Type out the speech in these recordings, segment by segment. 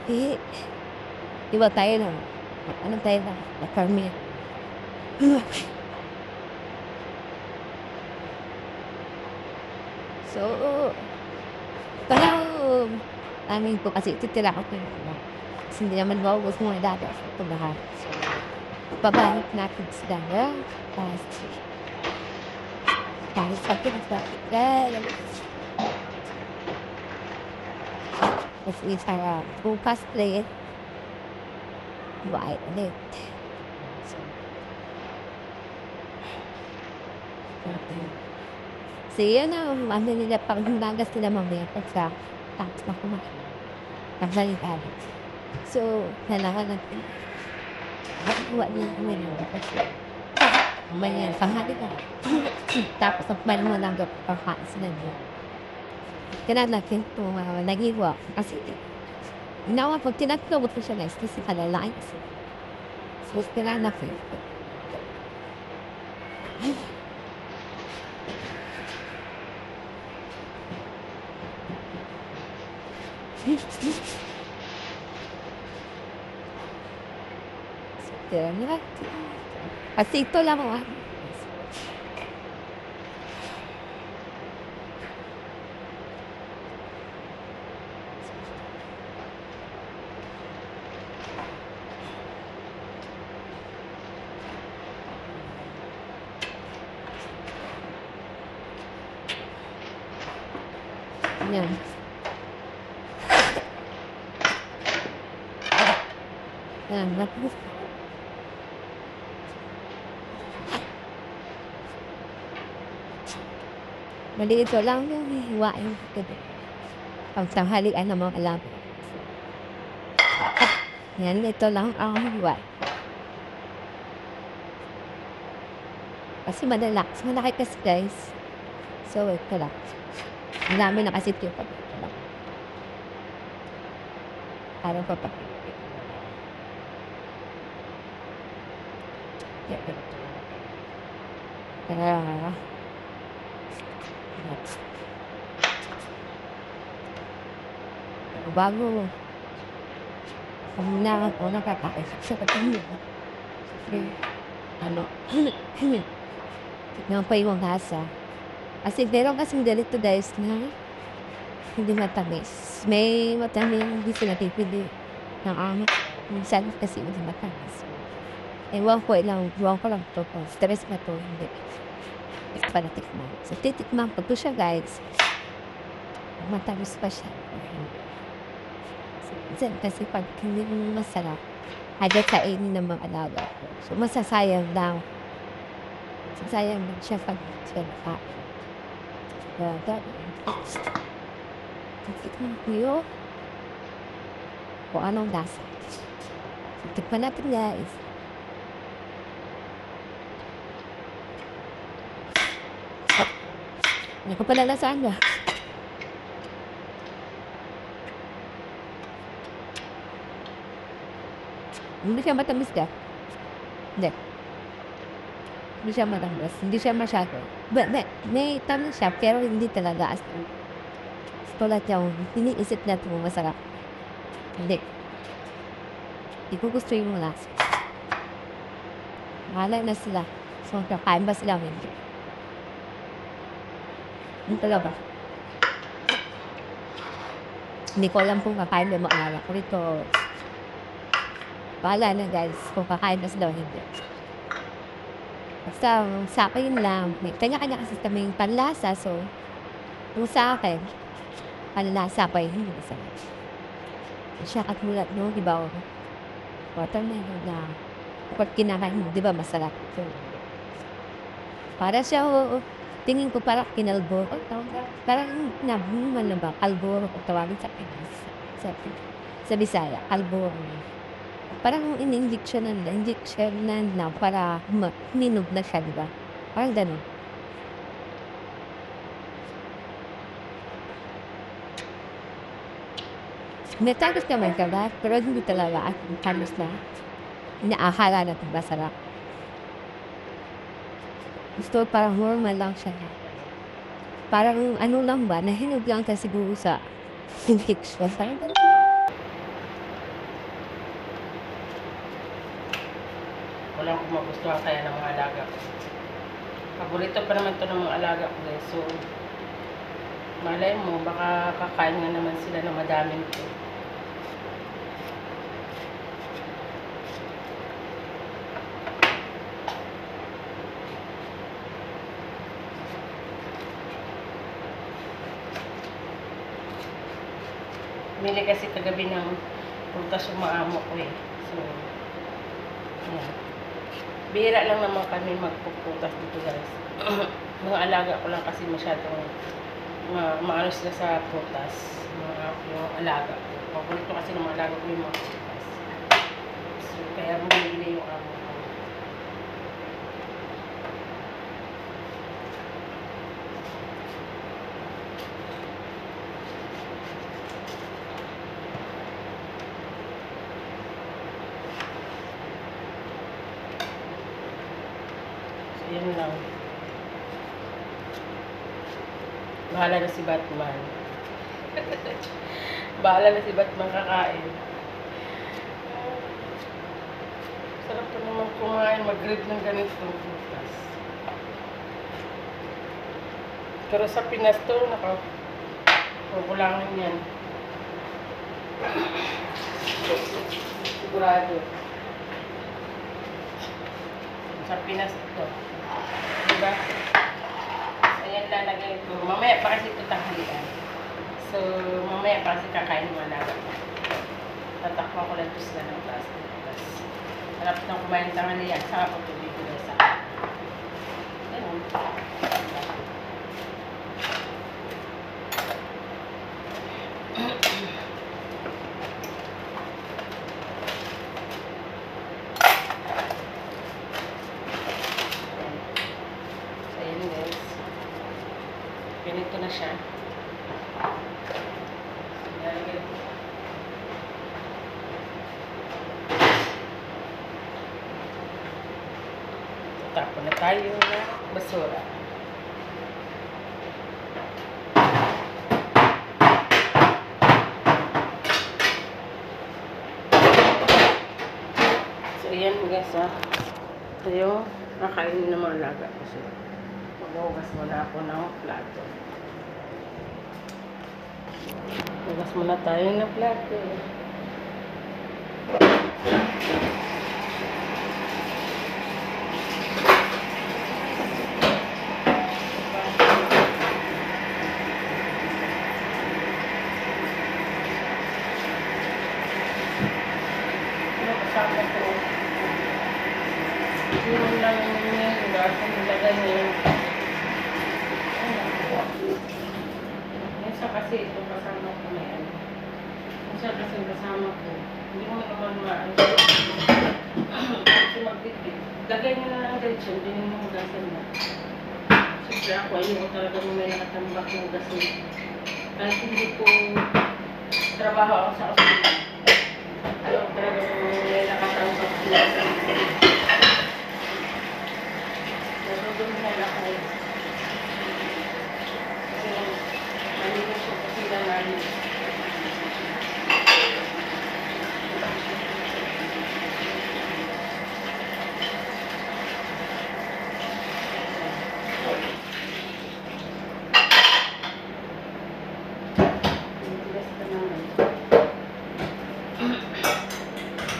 Eh, iba tayo na ano tayo na karamihan. So, parang amin po kasi titira ako dun kasi hindi naman maubos muna dati sa lahat. So, babalik natin sila na tapos sa pinagpapit kasi para bukas ulit buhay ulit. So, yun ang ano nila pag humagas nila mamaya pagka tapos na kumain. Nagsalitaan. So, kailangan natin makuha na namin yung kasi mamaya panghali ka. Tapos ang paano mo lang pagkain sila niya. Kailangan natin ito nagiwa kasi ginawa pag tinatawag ko siya guys kasi kalalain kasi. So, kailangan natin ito. Kasi ito lang ako. Yan. Yan. Maliit lang yung hiwain ko. Pag tanghalian na mga alam. Yan, ito lang ang hiwain. Kasi malaki kasi guys. So, ito lang. Ang dami na kasi ito yung parang papapit. Bago pag ako nakakain sa pagkain ano tignan pa yung lasa kasi meron kasing ganito guys na hindi matamis, may matamis hindi sila pipili ng amat minsan kasi hindi matamis. Ewan ko lang to kung stress na to hindi para tikman. So titikman pa to siya guys, matamis pa siya. Kasi pag hindi mo masarap, agad kainin ng mga alaga ko. So, masasayang lang. Masasayang lang siya pag siya nakain. Tikman ko yun. Kung anong lasa. So, tikman natin guys. Ano ko pala lasaan ba? Hindi siya matamis ka. Hindi. Hindi siya matamis. Hindi siya masyado. May tamis siya, pero hindi talaga as tulad yung iniisip na ito masarap. Hindi. Hindi ko gusto yung lasa. Mahalay na sila. So, kakain ba sila? Hindi. Hindi talaga. Hindi ko alam kung kakain ba mga anak ko rito. Bahala na guys kung kakain na sila o hindi. Basta sa akin lang, may kanya-kanya kasi kaming panlasa. So, kung sa akin, panlasa pa yun, hindi masarap. Siya katulad no, di ba? Watermelon na kapag kinakain mo, di ba masarap? So, para siya, tingin ko parang kinalbo. Parang nabuman na ba? Kalbo, tawagin sa Pinas. Sa Bisaya, kalbo. Parang in-injection na para minog na siya, di ba? Parang gano'n. May tamis naman kagat, pero hindi talaga at tamis na inaakala natin masarap. Gusto parang normal lang siya. Parang ano lang ba, nahinog lang ka siguro sa injection. Parang gano'n. Walang kung magustuhan kaya ng mga alaga ko. Paborito pa naman to ng mga alaga ko guys. So, malay mo, baka kakain nga naman sila ng madaming to. Bumili kasi kagabi ng prutas yung maamo ko eh. So, yan. Bihira lang naman kami magpuputas dito guys. Mga alaga ko lang kasi masyadong maano sila sa prutas. Yung alaga ko. Paborito kasi ng mga alaga ko yung mga prutas. So, kaya bumili yung amo ko. Yan lang. Bahala na si Batman. Bahala na si Batman kakain. Sarap ko naman kumain, mag-grip ng ganitong prutas. Pero sa Pinas to, kukulangan yan. Sigurado. Sa Pinas to. Diba? Ayan, lalagay ko. Mamaya pa kasi ito tanghalian. So, mamaya pa kasi kakain mo alaga. Tatakpan ko lang ito sila ng plastic. Sarap ng kumain ng tanghalian. Saka po tubig ko sa akin. Ganun. Ganito na siya. Tapon na tayo na basura. So, yan guys ha. Ito yung nakainin ng mga alaga ko sila. Maghugas muna ako ng plato. Hugas muna tayo ng plato. Kasama ko. Yung lang niya, hugasan nilagay niya. Minsan kasi ito kasama ko na yan. Minsan kasi kasama ko. Hindi mo naman maano. Kasi magtitip. Lagay niyo na lang ganito. Hindi mo hugasan na. Siyempre ako, ayun ko talaga may nakatambak ng hugasan. Kahit hindi ko trabaho ako sa ospital. Ayaw talaga may nakatambak ng hugasan. Doon na lakay. Kasi malinis siya kasi namin.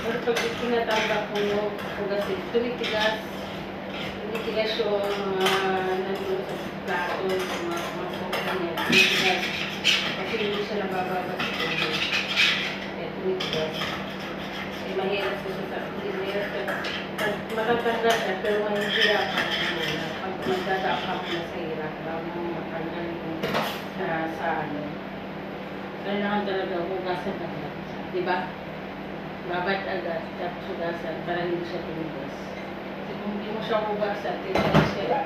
Pero pag tinatambak mo yung hugasin, tumitigas yung nandun sa plato, mga niya, tumitigas. Kasi hindi siya nabababas sa tubig. Kaya tumitigas. Kasi mahirap siya sa mahirap siya. Matatanggal siya, pero mahirap ka muna. Pag magdadakap na sa hirap, bago matanggal yung sa ano. Kailangan talaga hugasan agad. Diba? Babad agad, tapos hugasan para hindi siya tumigas. Kasi kung hindi mo siya hugasan, tigas siya.